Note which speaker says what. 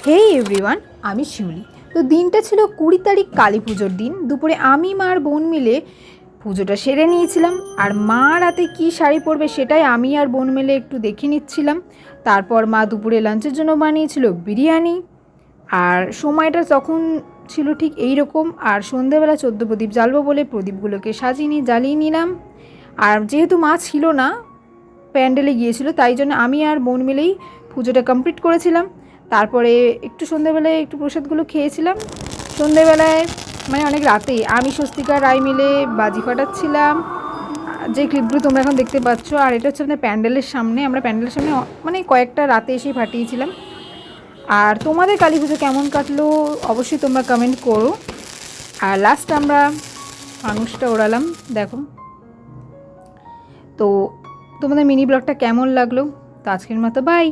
Speaker 1: হে everyone, আমি শিউলি। তো দিনটা ছিল 20 তারিখ কালী পুজোর দিন। দুপুরে আমি মার বোন মিলে পুজোটা সেরে নিয়েছিলাম। আর মা রাতে কী শাড়ি পরবে সেটাই আমি আর বোন মিলে একটু দেখে নিচ্ছিলাম। তারপর মা দুপুরে লাঞ্চের জন্য বানিয়েছিল বিরিয়ানি। আর সময়টা তখন ছিল ঠিক এই রকম। আর সন্ধেবেলা 14 প্রদীপ জ্বালবো বলে প্রদীপগুলোকে জ্বালিয়ে নিলাম। আর যেহেতু মা ছিল না, প্যান্ডেলে গিয়েছিল, তাই জন্য আমি আর বোন মিলেই পুজোটা কমপ্লিট করেছিলাম। তারপরে একটু সন্ধেবেলায় একটু প্রসাদগুলো খেয়েছিলাম। সন্ধেবেলায় মানে অনেক রাতেই আমি স্বস্তিকা রায় মিলে বাজি ফাটাচ্ছিলাম, যে ক্লিপগুলো তোমরা এখন দেখতে পাচ্ছ। আর এটা হচ্ছে আমাদের প্যান্ডেলের সামনে, আমরা প্যান্ডেলের সামনে মানে কয়েকটা রাতে এসে ফাটিয়েছিলাম। আর তোমাদের কালী পুজো কেমন কাটলো অবশ্যই তোমরা কমেন্ট করো। আর লাস্ট আমরা ফানুসটা ওড়ালাম, দেখো। তো তোমাদের মিনি ব্লগটা কেমন লাগলো? তো আজকের মতো বাই।